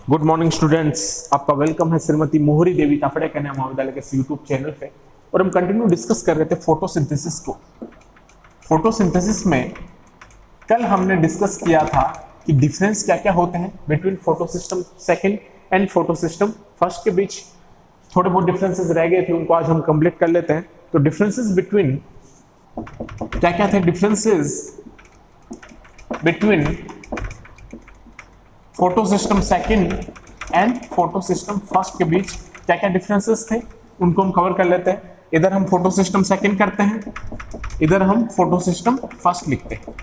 Good morning students, आपका welcome है श्रीमती मोहरी देवी तापड़े कन्या महाविद्यालय के यूट्यूब चैनल पे। और हम कंटिन्यू डिस्कस कर रहे थे फोटोसिंथेसिस को। फोटोसिंथेसिस में कल हमने डिस्कस किया था कि डिफरेंस क्या क्या होते हैं between photosystem second and photosystem first के बीच। थोड़े बहुत डिफरेंसेस रह गए थे, उनको आज हम कंप्लीट कर लेते हैं। तो डिफरेंसेस बिटवीन क्या क्या थे? Differences between photo system second and photo system first के बीच क्या क्या डिफरेंसेस थे उनको हम कवर कर लेते हैं। इधर हम फोटो सिस्टम सेकंड करते हैं, इधर हम फोटो सिस्टम फर्स्ट लिखते हैं।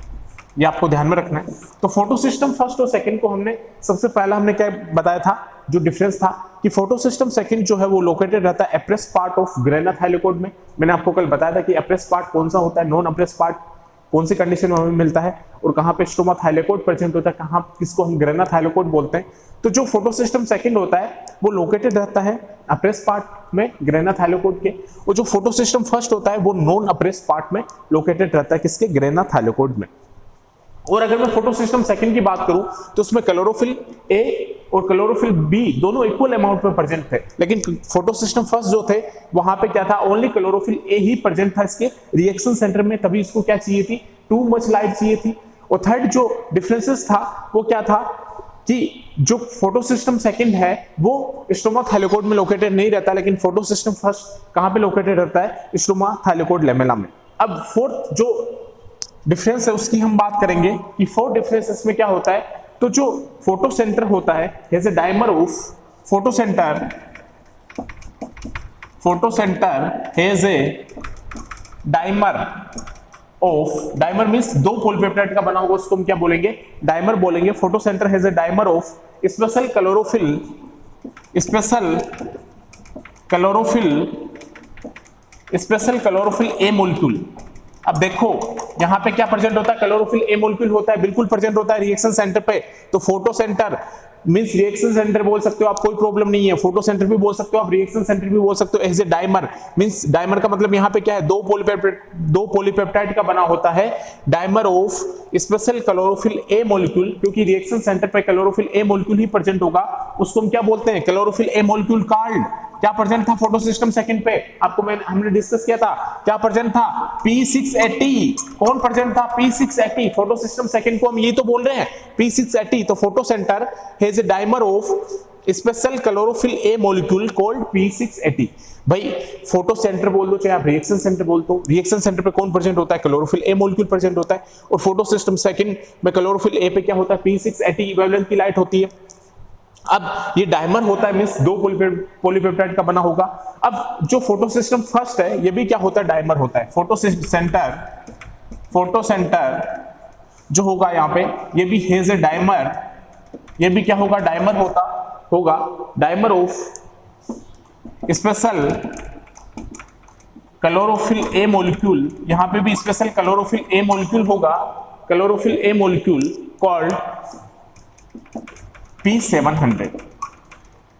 ये आपको ध्यान में रखना है। तो फोटो सिस्टम फर्स्ट और सेकंड को हमने सबसे पहला हमने क्या बताया था, जो डिफरेंस था कि फोटो सिस्टम सेकंड जो है वो लोकेटेड रहता है अप्रेस पार्ट ऑफ ग्रेना थाइलेकोइड में। मैंने आपको कल बताया था कि अप्रेस पार्ट कौन सा होता है, नॉन अप्रेस पार्ट कौन सी कंडीशन में हमें मिलता है और कहां पे स्ट्रोमा थाइलेकोइड प्रेजेंट होता है, कहां किसको हम ग्रेना थाइलेकोइड बोलते हैं। तो जो फोटो सिस्टम सेकंड होता है वो लोकेटेड रहता है अप्रेस पार्ट में ग्रेना थाइलेकोइड के, और जो फोटो सिस्टम फर्स्ट होता है वो नॉन अप्रेस पार्ट में लोकेटेड रहता है किसके, ग्रेना थाइलेकोइड में। और अगर मैं फोटो सिस्टम सेकंड की बात करूं तो उसमें क्लोरोफिल ए और क्लोरोफिल बी दोनों इक्वल अमाउंट में प्रेजेंट थे, लेकिन फोटो सिस्टम फर्स्ट जो थे वहां पे क्या था, only chlorophyll A he present था इसके रिएक्शन सेंटर में, तभी इसको क्या चाहिए थी, टू मच लाइट चाहिए थी। और थर्ड जो डिफरेंसेस था वो क्या था कि जो फोटो सिस्टम सेकंड है वो स्ट्रोमा थाइलेकोइड में लोकेटेड नहीं रहता, लेकिन फोटो सिस्टम फर्स्ट कहां पे लोकेटेड रहता है, स्ट्रोमा थाइलेकोइड लेमेला में। अब फोर्थ जो डिफरेंस है उसकी हम बात करेंगे कि फोर्थ डिफरेंस इसमें क्या होता है। तो जो फोटो सेंटर होता है as a dimer of photo centre has a dimer of, dimer means दो पॉलीपेप्टाइड का बना होगा, उसको हम क्या बोलेंगे, डायमर बोलेंगे। Photo centre has a dimer of special chlorophyll A molecule. अब देखो यहां पे क्या प्रेजेंट होता है, क्लोरोफिल ए मॉलिक्यूल होता है, बिल्कुल प्रेजेंट होता है रिएक्शन सेंटर पे। तो photo centre means reaction centre बोल सकते हो आप, कोई प्रॉब्लम नहीं है। फोटो सेंटर भी बोल सकते हो आप, रिएक्शन सेंटर भी बोल सकते हो। As a dimer means dimer का मतलब यहां पे क्या है, दो पॉलीपेप्टाइड का बना होता है, dimer of special chlorophyll A molecule. क्योंकि रिएक्शन सेंटर पे क्लोरोफिल ए मॉलिक्यूल ही प्रेजेंट होगा, उसको हम क्या बोलते हैं, क्लोरोफिल ए मॉलिक्यूल कॉल्ड। क्या प्रेजेंट था फोटो सिस्टम सेकंड पे, आपको हमने डिस्कस किया था, क्या प्रेजेंट था, P680। कौन प्रेजेंट था, P680। फोटो सिस्टम सेकंड को हम ये तो बोल रहे हैं P680। तो photo centre has a dimer of special chlorophyll A molecule called P680। भाई फोटो सेंटर बोल दो चाहे आप रिएक्शन सेंटर बोल दो, रिएक्शन सेंटर पे कौन प्रेजेंट होता है, क्लोरोफिल ए मॉलिक्यूल प्रेजेंट होता है। और फोटो सिस्टम सेकंड में क्लोरोफिल ए पे क्या होता है, P680 वेवलेंथ की लाइट होती है। अब ये डायमर होता है मींस दो पॉलीपेप्टाइड का बना होगा। अब जो फोटो सिस्टम फर्स्ट है ये भी क्या होता है, डायमर होता है। फोटो सेंटर जो होगा यहाँ पे ये भी हैज ए डायमर, ये भी क्या होगा, डायमर होगा dimer of special chlorophyll A molecule. यहां पे भी स्पेशल क्लोरोफिल ए मॉलिक्यूल होगा, chlorophyll A molecule called P700।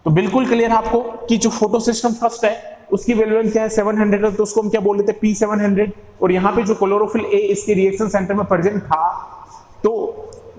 तो बिल्कुल क्लियर है आपको कि जो फोटो सिस्टम फर्स्ट है उसकी वैल्यू क्या है, 700 है, तो उसको हम क्या बोल लेते हैं, P700। और यहाँ पे जो क्लोरोफिल ए इसके रिएक्शन सेंटर में प्रेजेंट था, तो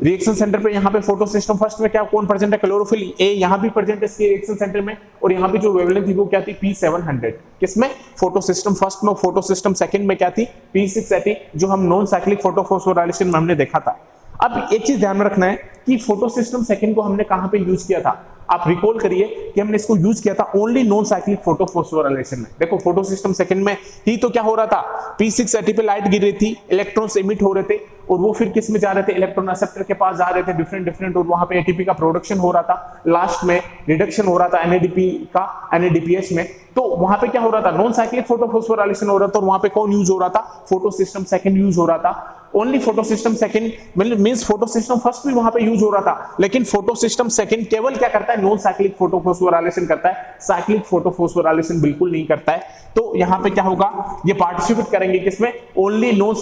रिएक्शन सेंटर पे यहाँ पे फोटो सिस्टम फर्स्ट में क्या कौन प्रेजेंट है, क्लोरोफिल ए यहाँ भी प्रेजेंट है इसके रिएक्शन सेंटर में। और यहाँ पे जो वेवलेंथ थी वो क्या थी, P700। किसमें, फोटो सिस्टम फर्स्ट में। फोटो सिस्टम सेकंड में क्या थी, P680, जो हम नॉन साइक्लिक फोटोफॉस्फोराइलेशन में हमने देखा था। अब एक चीज ध्यान में रखना है कि फोटो सिस्टम सेकंड को हमने कहां पे यूज किया था, आप रिकॉल करिए कि हमने इसको यूज किया था ओनली नॉन साइक्लिक फोटोफॉस्फोराइलेशन में। देखो फोटो सिस्टम सेकंड में ही तो क्या हो रहा था, P680 पे लाइट गिर रही थी, इलेक्ट्रॉन्स एमिट हो रहे थे, और वो फिर किस में जा रहे थे, इलेक्ट्रॉन एक्सेप्टर के पास जा रहे थे डिफरेंट, और वहां पे एटीपी का प्रोडक्शन हो रहा था, लास्ट में रिडक्शन हो रहा था NADP का NADPH में। तो वहां पे क्या हो रहा था, नॉन साइक्लिक फोटोफॉस्फोराइलेशन हो रहा था, और वहां पे कौन यूज हो रहा था, फोटो सिस्टम सेकंड यूज हो रहा था। ओनली फोटो सिस्टम सेकंड मतलब मींस फोटो सिस्टम फर्स्ट भी वहां पे यूज हो रहा था, लेकिन फोटो सिस्टम सेकंड केवल क्या करता है, नॉन साइक्लिक फोटोफॉस्फोराइलेशन करता है, साइक्लिक फोटोफॉस्फोराइलेशन बिल्कुल नहीं करता है। तो यहां पे क्या होगा, ये पार्टिसिपेट करेंगे किसमें, ओनली नॉन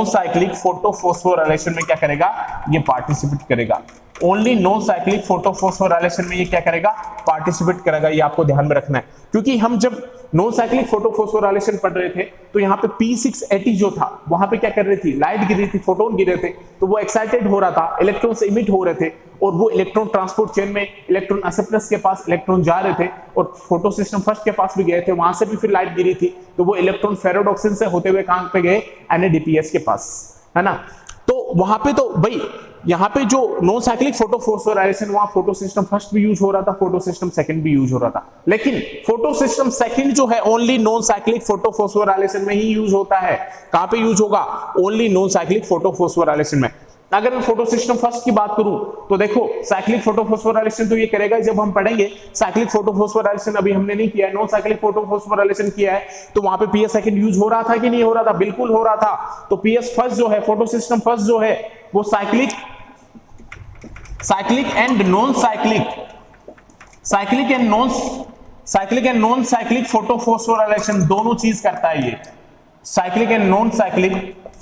साइक्लिक फोटोफॉस्फोराइलेशन में क्या करेगा, ये पार्टिसिपेट करेगा। ओनली नॉन साइक्लिक फोटोफॉस्फोराइलेशन में ये क्या करेगा, पार्टिसिपेट करेगा। ये आपको ध्यान में रखना है, क्योंकि हम जब नॉन साइक्लिक फोटोफॉस्फोराइलेशन पढ़ रहे थे तो यहाँ पे P680 जो था वहां पे क्या कर रही थी, लाइट गिर रही थी, फोटोन गिर रहे थे, तो वो एक्साइटेड हो रहा था, इलेक्ट्रॉन से इमिट हो रहे थे, और वो इलेक्ट्रॉन ट्रांसपोर्ट चेन में इलेक्ट्रॉन एक्सेप्टर्स के पास इलेक्ट्रॉन जा रहे थे और फोटो सिस्टम फर्स्ट के पास भी गए थे, वहां से भी फिर लाइट गिरी थी, तो वो इलेक्ट्रॉन फेरोडॉक्सिन से होते हुए कहां पे गए, NADPH के पास, है ना। तो वहां पे तो भाई यहाँ पे जो नॉन साइक्लिक फोटोफॉस्फोराइलेशन, वहां फोटो सिस्टम फर्स्ट भी यूज हो रहा था, फोटो सिस्टम सेकंड भी यूज हो रहा था, लेकिन फोटो सिस्टम सेकंड जो है ओनली नॉन साइक्लिक फोटोफॉस्फोराइलेशन में ही यूज होता है। कहां पे यूज होगा, ओनली नॉन साइक्लिक फोटोफॉस्फोराइलेशन में। अगर मैं फोटो सिस्टम फर्स्ट की बात करूं तो देखो साइक्लिक फोटोफॉस्फोराइलेशन तो ये करेगा जब हम पढ़ेंगे साइक्लिक फोटोफॉस्फोराइलेशन, अभी हमने नहीं किया है, नॉन साइक्लिक फोटोफॉस्फोराइलेशन किया है, तो वहां पे PS सेकंड यूज हो रहा था कि नहीं हो रहा था, बिल्कुल हो रहा था। तो PS फर्स्ट जो है, फोटो सिस्टम फर्स्ट जो है, वो cyclic and non cyclic and non cyclic photophosphorylation दोनों चीज करता है। ये cyclic and non cyclic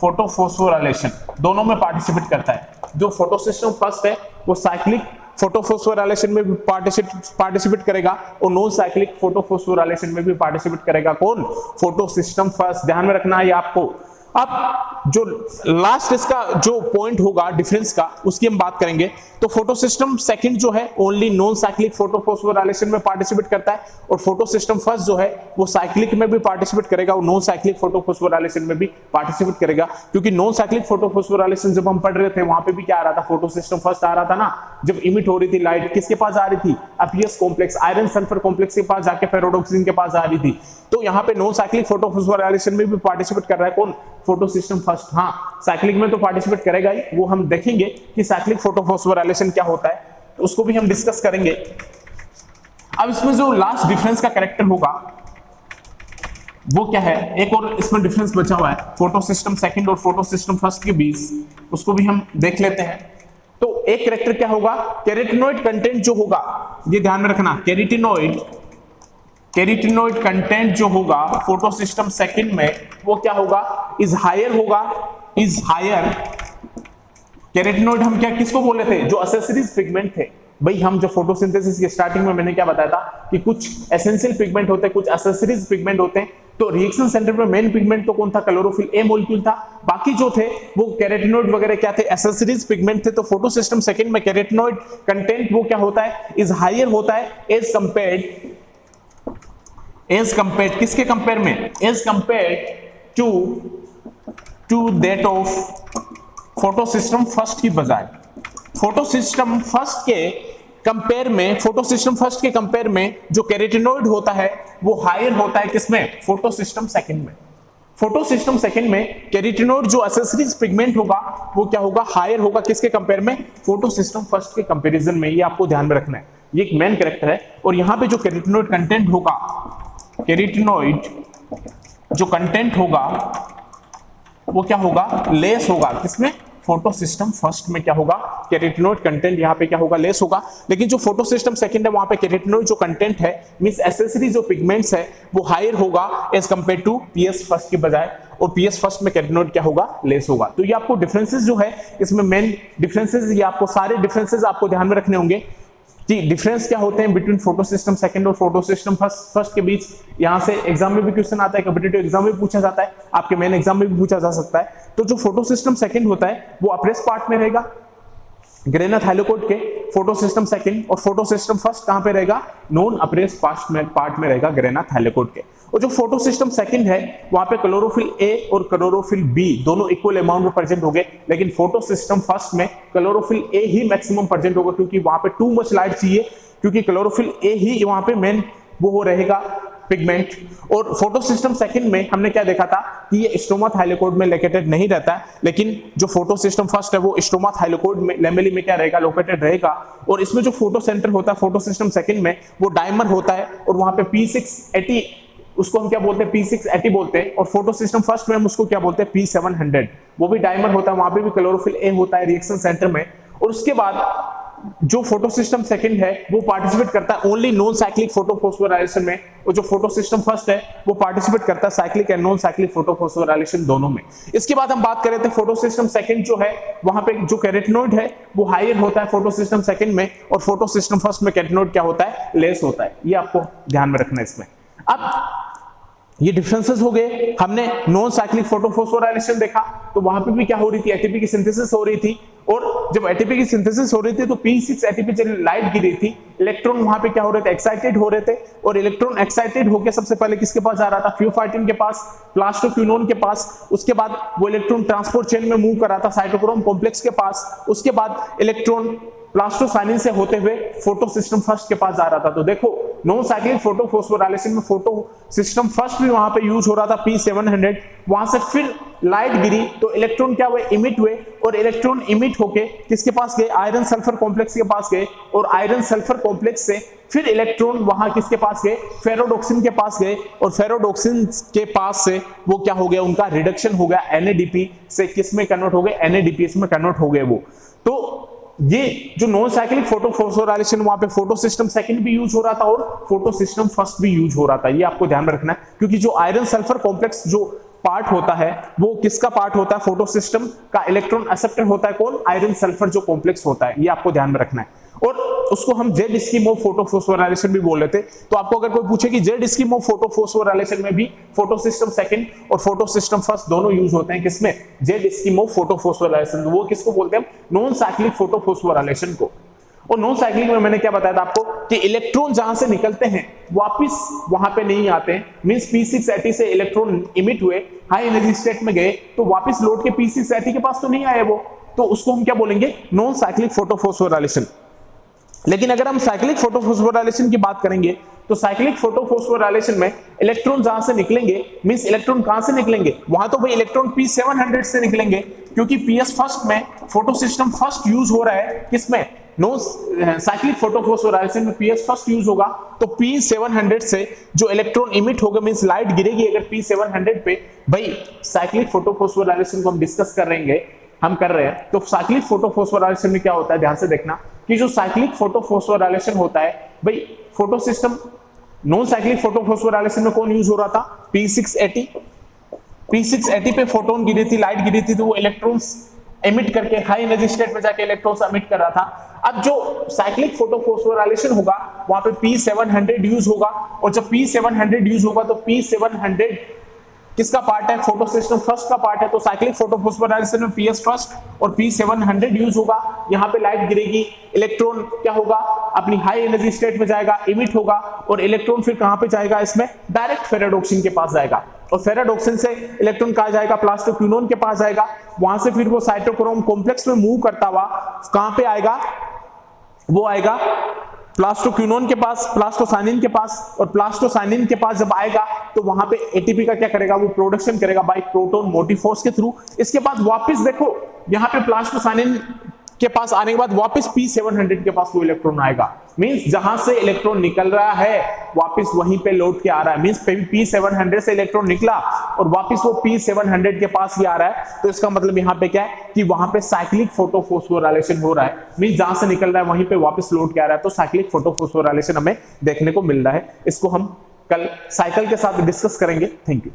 photophosphorylation दोनों में पार्टिसिपेट करता है। जो फोटो सिस्टम फर्स्ट है वो साइक्लिक फोटोफॉस्फोराइलेशन में भी पार्टिसिपेट करेगा और नॉन साइक्लिक फोटोफॉस्फोराइलेशन में भी पार्टिसिपेट करेगा। कौन, फोटो सिस्टम फर्स्ट। ध्यान में रखना है आपको। अब जो लास्ट इसका जो पॉइंट होगा डिफरेंस का, उसकी हम बात करेंगे। तो फोटो सिस्टम सेकंड जो है ओनली नॉन साइक्लिक फोटोफॉस्फोराइलेशन में पार्टिसिपेट करता है, और फोटो सिस्टम फर्स्ट जो है वो साइक्लिक में भी पार्टिसिपेट करेगा और नॉन साइक्लिक फोटोफॉस्फोराइलेशन में भी पार्टिसिपेट करेगा। क्योंकि नॉन साइक्लिक फोटोफॉस्फोराइलेशन जब हम पढ़ रहे थे वहां पे भी क्या आ रहा था, फोटो सिस्टम फर्स्ट आ रहा था ना। जब इमिट हो रही थी लाइट, किसके पास आ रही थी, अपीयस कॉम्प्लेक्स, आयरन सल्फर कॉम्प्लेक्स के पास जाके फेरोडॉक्सिन के पास आ रही थी। तो यहाँ पे नॉन साइक्लिक फोटोफॉस्फोराइलेशन में भी पार्टिसिपेट कर रहा है कौन, फोटो सिस्टम फर्स्ट। हाँ, साइक्लिक में तो पार्टिसिपेट करेगा ही, वो हम देखेंगे कि साइक्लिक फोटोफॉस्फोराइलेशन क्या होता है, तो उसको भी हम डिस्कस करेंगे। अब इसमें जो लास्ट डिफरेंस का कैरेक्टर होगा वो क्या है, एक और इसमें डिफरेंस बचा हुआ है फोटो सिस्टम सेकंड और फोटो सिस्टम फर्स्ट के बीच, उसको भी हम देख लेते हैं। तो एक कैरेक्टर क्या होगा, कैरोटीनॉइड कंटेंट जो होगा, ये ध्यान में रखना, कैरोटीनॉइड कंटेंट जो होगा फोटो सिस्टम सेकंड में वो क्या होगा, इज हायर होगा, इज हायर। कैरोटीनॉइड हम क्या किसको बोले थे, जो एसेसरीज पिगमेंट थे। भाई हम जो फोटोसिंथेसिस की स्टार्टिंग में मैंने क्या बताया था कि कुछ एसेंशियल पिगमेंट होते हैं, कुछ एसेसरीज पिगमेंट होते हैं। तो रिएक्शन सेंटर में मेन पिगमेंट तो कौन था, क्लोरोफिल ए मॉलिक्यूल था। बाकी जो थे वो कैरोटीनॉइड वगैरह क्या थे, एसेसरीज पिगमेंट थे। तो फोटो सिस्टम सेकंड में कैरोटीनॉइड कंटेंट वो क्या होता है, इज हायर होता है एज कंपेयर्ड किसके कंपेयर में, as compared to that of photosystem first की बजाय। फोटो सिस्टम फर्स्ट के कंपेयर में जो कैरोटीनॉइड होता है वो हायर होता है किसमें, फोटो सिस्टम सेकंड में। फोटो सिस्टम सेकंड में कैरोटीनॉइड जो एसेसरीज पिगमेंट होगा वो क्या होगा, हायर होगा किसके कंपेयर में, फोटो सिस्टम फर्स्ट के कंपैरिजन में। ये आपको ध्यान में रखना है, ये एक मेन कैरेक्टर है। और यहां पे जो कैरोटीनॉइड कंटेंट होगा, कैरोटीनॉइड जो कंटेंट होगा वो क्या होगा, लेस होगा किसमें, फोटो सिस्टम फर्स्ट में क्या होगा, कैरोटीनॉइड कंटेंट यहाँ पे क्या होगा, लेस होगा। लेकिन जो फोटो सिस्टम सेकंड है वहां पे कैरोटीनॉइड जो कंटेंट है मींस एसेसरी जो पिगमेंट्स है वो हायर होगा as compare to PS first के बजाय, और PS फर्स्ट में कैरोटीनॉइड क्या होगा, लेस होगा। तो ये आपको डिफरेंसेस जो है इसमें मेन डिफरेंसेस, ये आपको सारे डिफरेंसेस आपको ध्यान में रखने होंगे कि डिफरेंस क्या होते हैं बिटवीन फोटो सिस्टम सेकंड और फोटो सिस्टम फर्स्ट के बीच। यहां से एग्जाम में भी क्वेश्चन आता है, कॉम्पिटिटिव एग्जाम में भी पूछा जाता है, आपके मेन एग्जाम में भी पूछा जा सकता है। तो जो फोटो सिस्टम सेकंड होता है वो अप्रेस पार्ट में रहेगा ग्रेना थाइलोकोइड के, फोटो सिस्टम सेकंड, और फोटो सिस्टम फर्स्ट कहां पे रहेगा, नॉन अप्रेस पार्ट में रहेगा ग्रेना थाइलोकोइड के। और जो फोटो सिस्टम सेकंड है वहां पे क्लोरोफिल ए और क्लोरोफिल बी दोनों इक्वल अमाउंट में प्रेजेंट होंगे, लेकिन फोटो सिस्टम फर्स्ट में chlorophyll A he maximum present होगा, क्योंकि वहां पे टू मच लाइट चाहिए, क्योंकि क्लोरोफिल ए ही वहां पे मेन वो रहेगा पिगमेंट। और फोटो सिस्टम सेकंड में हमने क्या देखा था कि ये स्ट्रोमा थाइलोकोइड में लोकेटेड नहीं रहता है, लेकिन जो फोटो सिस्टम फर्स्ट है वो स्ट्रोमा थाइलोकोइड में लेमेली में क्या रहेगा, लोकेटेड रहेगा। और इसमें जो फोटो सेंटर होता है फोटो सिस्टम सेकंड में वो डायमर होता है, और वहां पे P680 उसको हम क्या बोलते हैं, P680 बोलते हैं। और फोटो सिस्टम फर्स्ट में हम उसको क्या बोलते हैं, P700, वो भी डायमर होता है, वहां पे भी क्लोरोफिल ए होता है रिएक्शन सेंटर में। और उसके बाद जो फोटो सिस्टम सेकंड है वो पार्टिसिपेट करता है ओनली नॉन साइक्लिक फोटोफॉस्फोराइलेशन में, और जो फोटो सिस्टम फर्स्ट है वो पार्टिसिपेट करता है cyclic and non cyclic photophosphorylation दोनों में। इसके बाद हम बात करें थे फोटो सिस्टम सेकंड जो है वहां पे जो कैरोटीनॉइड है वो हायर होता है फोटो सिस्टम सेकंड में, और फोटो सिस्टम फर्स्ट में कैरोटीनॉइड क्या होता है, लेस होता है। ये आपको ध्यान में रखना है इसमें। अब ये डिफरेंसेस हो गए। हमने नॉन साइक्लिक फोटोफॉस्फोराइलेशन देखा तो वहां पे भी क्या हो रही थी, एटीपी की सिंथेसिस हो रही थी, और जब एटीपी की सिंथेसिस हो रही थी तो P6 एटीपी जब लाइट गिर रही थी, इलेक्ट्रॉन वहां पे क्या हो रहे थे, एक्साइटेड हो रहे थे, और इलेक्ट्रॉन एक्साइटेड होकर सबसे पहले किसके पास जा रहा था, फ्यूफाइटिन के पास, प्लास्टोक्विनोन के पास, उसके बाद वो इलेक्ट्रॉन ट्रांसपोर्ट चेन में मूव कर रहा था साइटोक्रोम कॉम्प्लेक्स के पास, उसके बाद इलेक्ट्रॉन प्लास्टोसाइनिन से होते हुए फोटो सिस्टम फर्स्ट के पास जा रहा था। तो देखो नॉन साइक्लिक फोटोफॉस्फोराइलेशन में फोटो सिस्टम फर्स्ट भी वहां पे यूज हो रहा था P700, वहां से फिर लाइट गिरी तो इलेक्ट्रॉन क्या हुए, इमिट हुए, और इलेक्ट्रॉन इमिट होके किसके पास गए, आयरन सल्फर कॉम्प्लेक्स के पास गए, और आयरन सल्फर कॉम्प्लेक्स से फिर इलेक्ट्रॉन वहां किसके पास गए, फेरोडॉक्सिन के पास गए, और फेरोडॉक्सिन के पास से वो क्या हो गया, उनका रिडक्शन हो गया NADP से किस में कन्वर्ट हो गए, NADPS में कन्वर्ट हो गए वो। तो ये जो नॉन साइक्लिक फोटोफॉस्फोराइलेशन वहां पे फोटो सिस्टम सेकंड भी यूज हो रहा था और फोटो सिस्टम फर्स्ट भी यूज हो रहा था। ये आपको ध्यान में रखना है, क्योंकि जो आयरन सल्फर कॉम्प्लेक्स जो पार्ट होता है वो किसका पार्ट होता है, फोटो सिस्टम का इलेक्ट्रॉन एक्सेप्टर होता है कौन, आयरन सल्फर जो कॉम्प्लेक्स होता है। ये आपको ध्यान में रखना है। और उसको हम जेड स्कीम ऑफ फोटोफॉस्फोराइलेशन भी बोल रहे थे। तो आपको अगर कोई पूछे कि जेड स्कीम ऑफ फोटोफॉस्फोराइलेशन में भी फोटो सिस्टम सेकंड और फोटो सिस्टम फर्स्ट दोनों यूज होते हैं, किसमें, जेड स्कीम ऑफ फोटोफॉस्फोराइलेशन। वो किसको बोलते हैं, नॉन साइक्लिक फोटोफॉस्फोराइलेशन को। और नॉन साइक्लिक में मैंने क्या बताया था आपको कि इलेक्ट्रॉन जहां से निकलते हैं वापस वहां पे नहीं आते हैं, मींस P680 से इलेक्ट्रॉन इमिट हुए, हाई एनर्जी स्टेट में गए तो वापस लौट के P680 के पास तो नहीं आए वो, तो उसको हम क्या बोलेंगे, नॉन साइक्लिक फोटोफॉस्फोराइलेशन। लेकिन अगर हम साइक्लिक फोटोफॉस्फोराइलेशन की बात करेंगे तो साइक्लिक फोटोफॉस्फोराइलेशन में इलेक्ट्रॉन जहां से निकलेंगे, मींस इलेक्ट्रॉन कहां से निकलेंगे, वहां तो भाई इलेक्ट्रॉन P700 से निकलेंगे, क्योंकि PS फर्स्ट में फोटो सिस्टम फर्स्ट यूज हो रहा है, किसमें, नो साइक्लिक फोटोफॉस्फोराइलेशन में PS फर्स्ट यूज होगा। तो P700 से जो इलेक्ट्रॉन इमिट होगा, मींस लाइट गिरेगी अगर P700 पे, भाई साइक्लिक फोटोफॉस्फोराइलेशन को हम डिस्कस कर रहे हैं। तो साइक्लिक फोटोफॉस्फोराइलेशन में क्या होता है, ध्यान से देखना कि जो साइक्लिक फोटोफॉस्फोराइलेशन होता है, भाई photo system non cyclic photophosphorylation में कौन यूज हो रहा था, P680 पे फोटोन गिरी थी, लाइट गिरी थी, तो वो इलेक्ट्रॉन्स एमिट करके हाई एनर्जी स्टेट में जाके इलेक्ट्रॉन्स एमिट कर रहा था। अब जो साइक्लिक फोटोफॉस्फोराइलेशन होगा वहां पे P700 यूज होगा, और जब P700 यूज होगा तो P700 किसका पार्ट है, फोटो सिस्टम फर्स्ट का पार्ट है। तो साइक्लिक फोटोफॉस्फोराइलेशन में PS फर्स्ट और P700 यूज होगा। यहाँ पे लाइट गिरेगी, इलेक्ट्रॉन क्या होगा, अपनी हाई एनर्जी स्टेट में जाएगा, इमिट होगा, और इलेक्ट्रॉन फिर कहां पे जाएगा, इसमें डायरेक्ट फेराडॉक्सिन के पास जाएगा, और फेराडॉक्सिन से इलेक्ट्रॉन कहां जाएगा, प्लास्टोक्विनोन के पास जाएगा। वहां से फिर वो साइटोक्रोम कॉम्प्लेक्स में मूव करता हुआ कहां पे आएगा, वो आएगा प्लास्टोक्विनोन के पास, प्लास्टोसाइनिन के पास, और प्लास्टोसाइनिन के पास जब आएगा तो वहां पे एटीपी का क्या करेगा, वो प्रोडक्शन करेगा बाय प्रोटॉन मोटिव फोर्स के थ्रू। इसके बाद वापस देखो यहाँ पे प्लास्टोसाइनिन के पास आने के बाद वापस P700 के पास वो इलेक्ट्रॉन आएगा, मींस जहां से इलेक्ट्रॉन निकल रहा है वापस वहीं पे लौट के आ रहा है, मींस P700 से इलेक्ट्रॉन निकला और वापस वो P700 के पास ही आ रहा है। तो इसका मतलब यहाँ पे क्या है कि वहां पे साइक्लिक फोटोफॉस्फोराइलेशन हो रहा है, मींस जहां से निकल रहा है वहीं पे वापस लौट के आ रहा है। तो साइक्लिक फोटोफॉस्फोराइलेशन हमें देखने को मिल रहा है। इसको हम कल साइकिल के साथ डिस्कस करेंगे। Thank you.